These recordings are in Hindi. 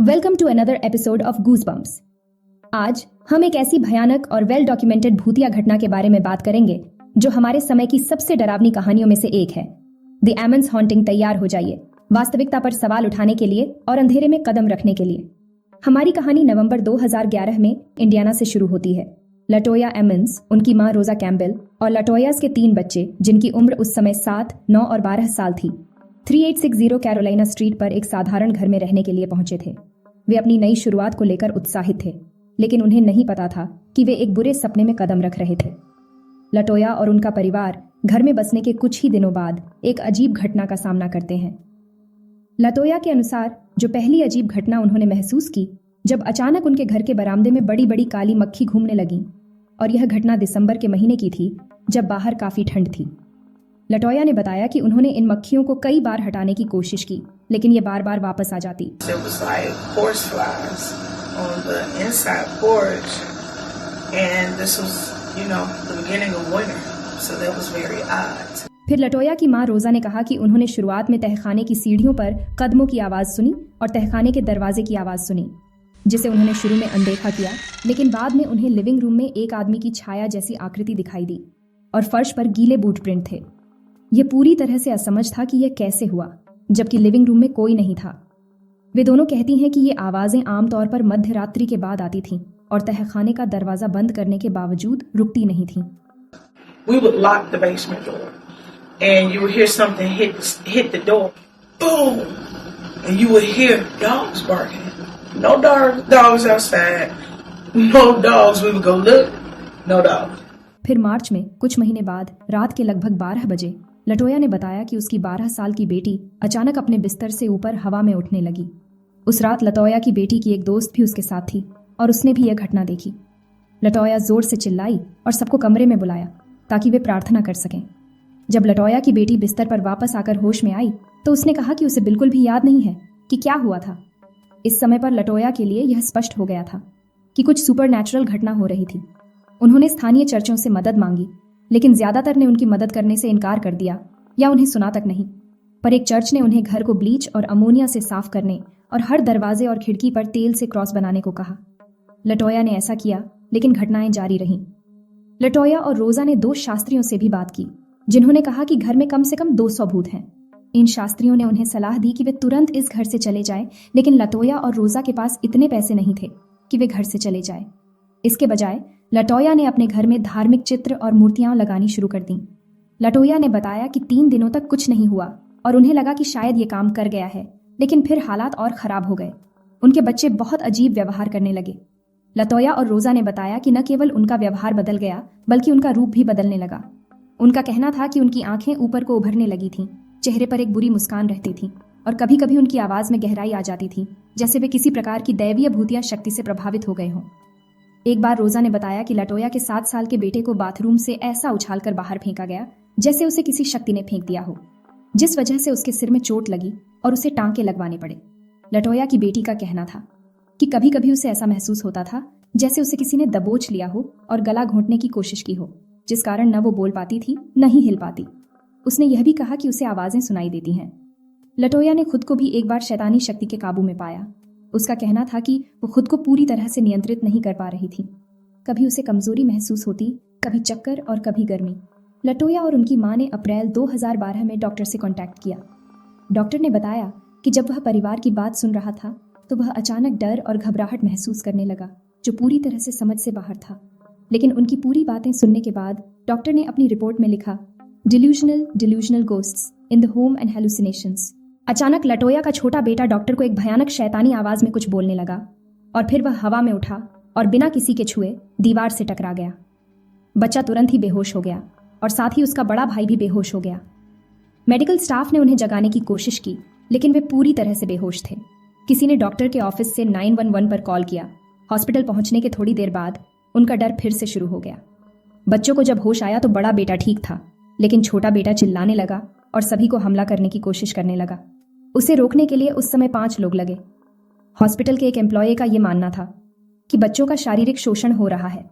Welcome to another episode of goosebumps. आज हम एक ऐसी भयानक और वेल डॉक्यूमेंटेड भूतिया घटना के बारे में बात करेंगे जो हमारे समय की सबसे डरावनी कहानियों में से एक है। The Ammons haunting. तैयार हो जाइए वास्तविकता पर सवाल उठाने के लिए और अंधेरे में कदम रखने के लिए। हमारी कहानी नवंबर 2011 में इंडियाना से शुरू होती है। लटोया एमंस, उनकी मां रोजा कैम्पबेल और लटोयास के 3 बच्चे जिनकी उम्र उस समय 7, 9 और 12 साल थी, 3860 कैरोलिना स्ट्रीट पर एक साधारण घर में रहने के लिए पहुंचे थे। वे अपनी नई शुरुआत को लेकर उत्साहित थे, लेकिन उन्हें नहीं पता था कि वे एक बुरे सपने में कदम रख रहे थे। लटोया और उनका परिवार घर में बसने के कुछ ही दिनों बाद एक अजीब घटना का सामना करते हैं। लटोया के अनुसार जो पहली अजीब घटना उन्होंने महसूस की जब अचानक उनके घर के बरामदे में बड़ी बड़ी काली मक्खी घूमने लगीं, और यह घटना दिसंबर के महीने की थी जब बाहर काफी ठंड थी। लटोया ने बताया कि उन्होंने इन मक्खियों को कई बार हटाने की कोशिश की, लेकिन ये बार बार वापस आ जाती। फिर लटोया की मां रोजा ने कहा कि उन्होंने शुरुआत में तहखाने की सीढ़ियों पर कदमों की आवाज सुनी और तहखाने के दरवाजे की आवाज सुनी, जिसे उन्होंने शुरू में अनदेखा किया, लेकिन बाद में उन्हें लिविंग रूम में एक आदमी की छाया जैसी आकृति दिखाई दी और फर्श पर गीले बूट प्रिंट थे। ये पूरी तरह से असमझ था कि यह कैसे हुआ, जबकि लिविंग रूम में कोई नहीं था। वे दोनों कहती हैं कि ये आवाजें आमतौर पर मध्य रात्रि के बाद आती थीं और तहखाने का दरवाजा बंद करने के बावजूद रुकती नहीं थीं। We would lock the basement door, and you would hear something hit the door, boom, and you would hear dogs barking. No dogs outside, no dogs. We would go look, no dogs. फिर मार्च में कुछ महीने बाद रात के लगभग 12 बजे लटोया ने बताया कि उसकी 12 साल की बेटी अचानक अपने बिस्तर से ऊपर हवा में उठने लगी। उस रात लटोया की बेटी की एक दोस्त भी उसके साथ थी और उसने भी यह घटना देखी। लटोया जोर से चिल्लाई और सबको कमरे में बुलाया ताकि वे प्रार्थना कर सकें। जब लटोया की बेटी बिस्तर पर वापस आकर होश में आई तो उसने कहा कि उसे बिल्कुल भी याद नहीं है कि क्या हुआ था। इस समय पर लटोया के लिए यह स्पष्ट हो गया था कि कुछ सुपरनैचुरल घटना हो रही थी। उन्होंने स्थानीय चर्चों से मदद मांगी, लेकिन ज्यादातर ने उनकी मदद करने से इनकार कर दिया या उन्हें सुना तक नहीं। पर एक चर्च ने उन्हें घर को ब्लीच और अमोनिया से साफ करने और हर दरवाजे और खिड़की पर तेल से क्रॉस बनाने को कहा। लटोया ने ऐसा किया, लेकिन घटनाएं जारी रहीं। लटोया और रोजा ने 2 शास्त्रियों से भी बात की, जिन्होंने कहा कि घर में कम से कम 200 भूत हैं। इन शास्त्रियों ने उन्हें सलाह दी कि वे तुरंत इस घर से चले जाएं, लेकिन लटोया और रोजा के पास इतने पैसे नहीं थे कि वे घर से चले जाएं। इसके बजाय लटोया ने अपने घर में धार्मिक चित्र और मूर्तियां लगानी शुरू कर दी। लटोया ने बताया कि 3 दिनों तक कुछ नहीं हुआ और उन्हें लगा कि शायद ये काम कर गया है, लेकिन फिर हालात और खराब हो गए। उनके बच्चे बहुत अजीब व्यवहार करने लगे। लटोया और रोजा ने बताया कि न केवल उनका व्यवहार बदल गया, बल्कि उनका रूप भी बदलने लगा। उनका कहना था कि उनकी आंखें ऊपर को उभरने लगी थीं, चेहरे पर एक बुरी मुस्कान रहती थी और कभी कभी उनकी आवाज में गहराई आ जाती थी, जैसे वे किसी प्रकार की दैवीय भूतिया शक्ति से प्रभावित हो गए हों। एक बार रोजा ने बताया कि लटोया के 7 साल के बेटे को बाथरूम से ऐसा उछालकर बाहर फेंका गया जैसे उसे किसी शक्ति ने फेंक दिया हो, जिस वजह से उसके सिर में चोट लगी और उसे टांके लगवाने पड़े। लटोया की बेटी का कहना था कि कभी कभी उसे ऐसा महसूस होता था जैसे उसे किसी ने दबोच लिया हो और गला घोंटने की कोशिश की हो, जिस कारण न वो बोल पाती थी न ही हिल पाती। उसने यह भी कहा कि उसे आवाजें सुनाई देती हैं। लटोया ने खुद को भी एक बार शैतानी शक्ति के काबू में पाया। उसका कहना था कि वो खुद को पूरी तरह से नियंत्रित नहीं कर पा रही थी। कभी उसे कमजोरी महसूस होती, कभी चक्कर और कभी गर्मी। लटोया और उनकी मां ने अप्रैल 2012 में डॉक्टर से कांटेक्ट किया। डॉक्टर ने बताया कि जब वह परिवार की बात सुन रहा था तो वह अचानक डर और घबराहट महसूस करने लगा, जो पूरी तरह से समझ से बाहर था। लेकिन उनकी पूरी बातें सुनने के बाद डॉक्टर ने अपनी रिपोर्ट में लिखा, delusional ghosts in the home and hallucinations. अचानक लटोया का छोटा बेटा डॉक्टर को एक भयानक शैतानी आवाज में कुछ बोलने लगा और फिर वह हवा में उठा और बिना किसी के छुए दीवार से टकरा गया। बच्चा तुरंत ही बेहोश हो गया और साथ ही उसका बड़ा भाई भी बेहोश हो गया। मेडिकल स्टाफ ने उन्हें जगाने की कोशिश की, लेकिन वे पूरी तरह से बेहोश थे। किसी ने डॉक्टर के ऑफिस से 911 पर कॉल किया। हॉस्पिटल पहुंचने के थोड़ी देर बाद उनका डर फिर से शुरू हो गया। बच्चों को जब होश आया तो बड़ा बेटा ठीक था, लेकिन छोटा बेटा चिल्लाने लगा और सभी को हमला करने की कोशिश करने लगा। उसे रोकने के लिए उस समय 5 लोग लगे। हॉस्पिटल के एक एम्प्लॉय का यह मानना था कि बच्चों का शारीरिक शोषण हो रहा है,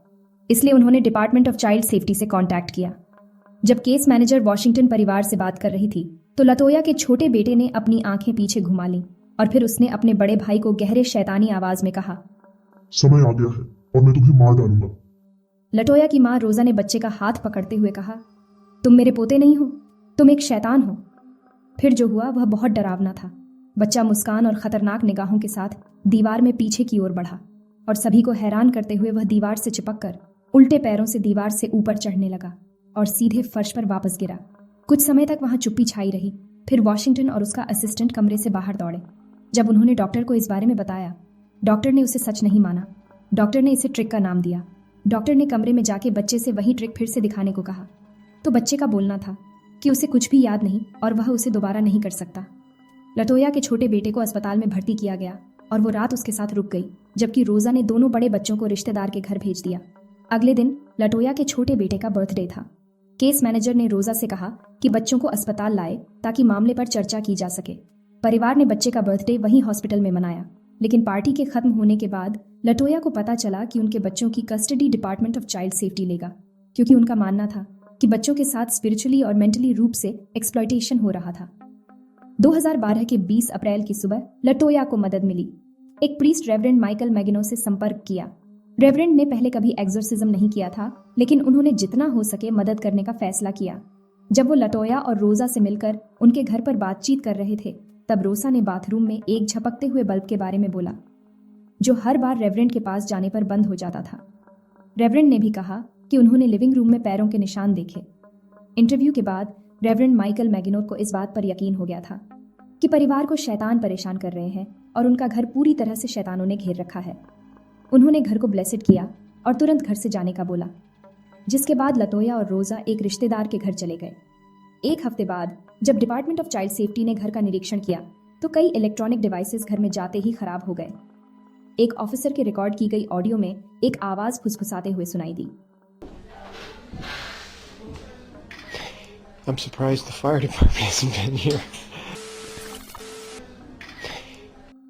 इसलिए उन्होंने डिपार्टमेंट ऑफ चाइल्ड सेफ्टी से कांटेक्ट किया। जब केस मैनेजर वॉशिंगटन परिवार से बात कर रही थी तो लटोया के छोटे बेटे ने अपनी आंखें पीछे घुमा लीं और फिर उसने अपने बड़े भाई को गहरे शैतानी आवाज में कहा, समय आ गया है और मैं तुम्हें मार डालूंगा। लटोया की मां रोजा ने बच्चे का हाथ पकड़ते हुए कहा, तुम मेरे पोते नहीं हो, तुम एक शैतान हो। फिर जो हुआ वह बहुत डरावना था। बच्चा मुस्कान और खतरनाक निगाहों के साथ दीवार में पीछे की ओर बढ़ा और सभी को हैरान करते हुए वह दीवार से चिपककर उल्टे पैरों से दीवार से ऊपर चढ़ने लगा और सीधे फर्श पर वापस गिरा। कुछ समय तक वहां चुप्पी छाई रही। फिर वॉशिंगटन और उसका असिस्टेंट कमरे से बाहर दौड़े। जब उन्होंने डॉक्टर को इस बारे में बताया, डॉक्टर ने उसे सच नहीं माना। डॉक्टर ने इसे ट्रिक का नाम दिया। डॉक्टर ने कमरे में जाके बच्चे से वही ट्रिक फिर से दिखाने को कहा तो बच्चे का बोलना था कि उसे कुछ भी याद नहीं और वह उसे दोबारा नहीं कर सकता। लटोया के छोटे बेटे को अस्पताल में भर्ती किया गया और वो रात उसके साथ रुक गई, जबकि रोजा ने दोनों बड़े बच्चों को रिश्तेदार के घर भेज दिया। अगले दिन लटोया के छोटे बेटे का बर्थडे था। केस मैनेजर ने रोजा से कहा कि बच्चों को अस्पताल लाए ताकि मामले पर चर्चा की जा सके। परिवार ने बच्चे का बर्थडे वहीं हॉस्पिटल में मनाया, लेकिन पार्टी के खत्म होने के बाद लटोया को पता चला कि उनके बच्चों की custody department of child safety लेगा, क्योंकि उनका मानना था कि बच्चों के साथ स्पिरिचुअली और मेंटली रूप से एक्सप्लॉयटेशन हो रहा था। 2012 के 20 अप्रैल की सुबह लटोया को मदद मिली। एक प्रीस्ट रेवरेंड माइकल मैगिनो से संपर्क किया। रेवरेंड ने पहले कभी एक्सोर्सिज्म नहीं किया था, लेकिन उन्होंने जितना हो सके मदद करने का फैसला किया। जब वो लटोया और रोजा से मिलकर उनके घर पर बातचीत कर रहे थे, तब रोसा ने बाथरूम में एक झपकते हुए बल्ब के बारे में बोला, जो हर बार रेवरेंड के पास जाने पर बंद हो जाता था। रेवरेंड ने भी कहा कि उन्होंने लिविंग रूम में पैरों के निशान देखे। इंटरव्यू के बाद रेवरेंड माइकल मैगिनो को इस बात पर यकीन हो गया था कि परिवार को शैतान परेशान कर रहे हैं और उनका घर पूरी तरह से शैतानों ने घेर रखा है। उन्होंने घर को ब्लेसिड किया और तुरंत घर से जाने का बोला, जिसके बाद लटोया और रोजा एक रिश्तेदार के घर चले गए। एक हफ्ते बाद जब डिपार्टमेंट ऑफ चाइल्ड सेफ्टी ने घर का निरीक्षण किया तो कई इलेक्ट्रॉनिक डिवाइसेस घर में जाते ही खराब हो गए। एक ऑफिसर के रिकॉर्ड की गई ऑडियो में एक आवाज फुसफुसाते हुए सुनाई दी, I'm surprised the fire department hasn't been here.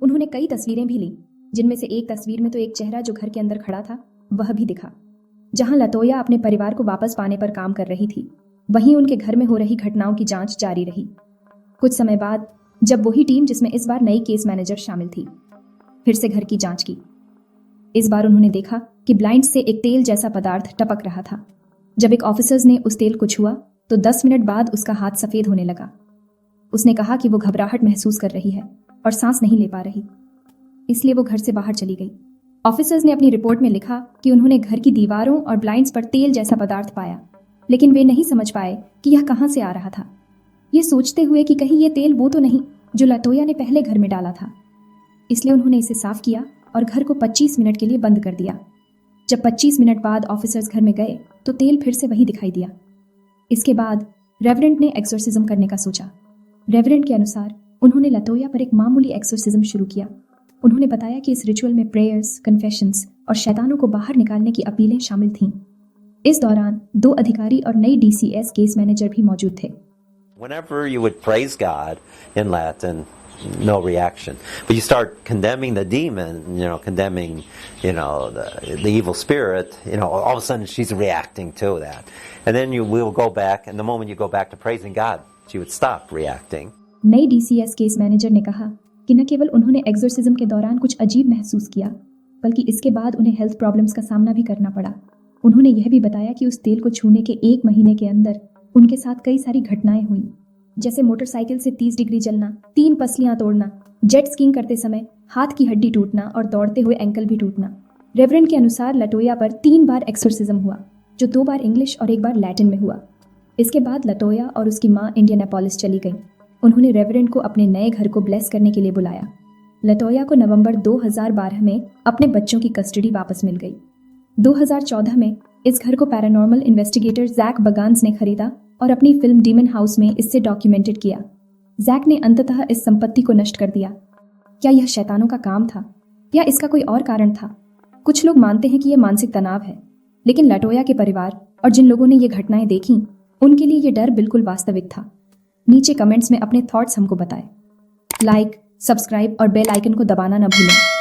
उन्होंने कई तस्वीरें भी ली, जिनमें से एक तस्वीर में तो एक चेहरा जो घर के अंदर खड़ा था वह भी दिखा। जहां लटोया अपने परिवार को वापस पाने पर काम कर रही थी, वहीं उनके घर में हो रही घटनाओं की जांच जारी रही। कुछ समय बाद जब वही टीम, जिसमें इस बार नई केस मैनेजर शामिल थी, फिर से घर की जांच की, इस बार उन्होंने देखा कि ब्लाइंड से एक तेल जैसा पदार्थ टपक रहा था। जब एक ऑफिसर्स ने उस तेल को छुआ तो 10 मिनट बाद उसका हाथ सफेद होने लगा। उसने कहा कि वो घबराहट महसूस कर रही है और सांस नहीं ले पा रही, इसलिए वो घर से बाहर चली गई। ऑफिसर्स ने अपनी रिपोर्ट में लिखा कि उन्होंने घर की दीवारों और ब्लाइंड्स पर तेल जैसा पदार्थ पाया, लेकिन वे नहीं समझ पाए कि यह कहां से आ रहा था। ये सोचते हुए कि कहीं ये तेल वो तो नहीं जो लटोया ने पहले घर में डाला था, इसलिए उन्होंने इसे साफ किया और घर को 25 मिनट के लिए बंद कर दिया। जब 25 मिनट बाद ऑफिसर्स घर में गए तो तेल फिर से वही दिखाई दिया। इसके बाद रेवरेंड ने एक्सोर्सिज्म करने का सोचा। रेवरेंड के अनुसार उन्होंने लटोया पर एक मामूली एक्सोर्सिज्म शुरू किया। उन्होंने बताया कि इस रिचुअल में प्रेयर्स, कन्फेशंस और शैतानों को बाहर निकालने की अपीलें शामिल थीं। इस दौरान 2 अधिकारी और नई DCS केस मैनेजर भी मौजूद थे। Whenever you would praise God in Latin, no reaction. But you start condemning the demon, condemning, the evil spirit, all of a sudden she's reacting to that. And then you will go back, and the moment you go back to praising God, she would stop reacting. नई DCS केस मैनेजर ने कहा कि न केवल उन्होंने एक्सोर्सिज्म के दौरान कुछ अजीब महसूस किया, बल्कि इसके बाद उन्हें हेल्थ प्रॉब्लम्स का सामना भी करना पड़ा। उन्होंने यह भी बताया कि उस तेल को छूने के 1 महीने के अंदर उनके साथ कई सारी घटनाएं हुई, जैसे मोटरसाइकिल से 30 डिग्री जलना, 3 पसलियां तोड़ना, जेट स्कीइंग करते समय हाथ की हड्डी टूटना और दौड़ते हुए एंकल भी टूटना। रेवरेंड के अनुसार लटोया पर 3 बार एक्सोर्सिज्म हुआ, जो 2 बार इंग्लिश और 1 बार लैटिन में हुआ। इसके बाद लटोया और उसकी मां इंडियानापोलिस चली गईं। उन्होंने रेवरेंड को अपने नए घर को ब्लेस करने के लिए बुलाया। लटोया को नवंबर 2012 में अपने बच्चों की कस्टडी वापस मिल गई। 2014 में इस घर को पैरानॉर्मल इन्वेस्टिगेटर जैक बगान्स ने खरीदा और अपनी फिल्म डीमन हाउस में इससे डॉक्यूमेंटेड किया। जैक ने अंततः इस संपत्ति को नष्ट कर दिया। क्या यह शैतानों का काम था या इसका कोई और कारण था? कुछ लोग मानते हैं कि यह मानसिक तनाव है, लेकिन लटोया के परिवार और जिन लोगों ने ये घटनाएं देखी, उनके लिए ये डर बिल्कुल वास्तविक था। नीचे कमेंट्स में अपने थॉट्स हमको बताएं। लाइक, सब्सक्राइब और बेल आइकन को दबाना न भूलें।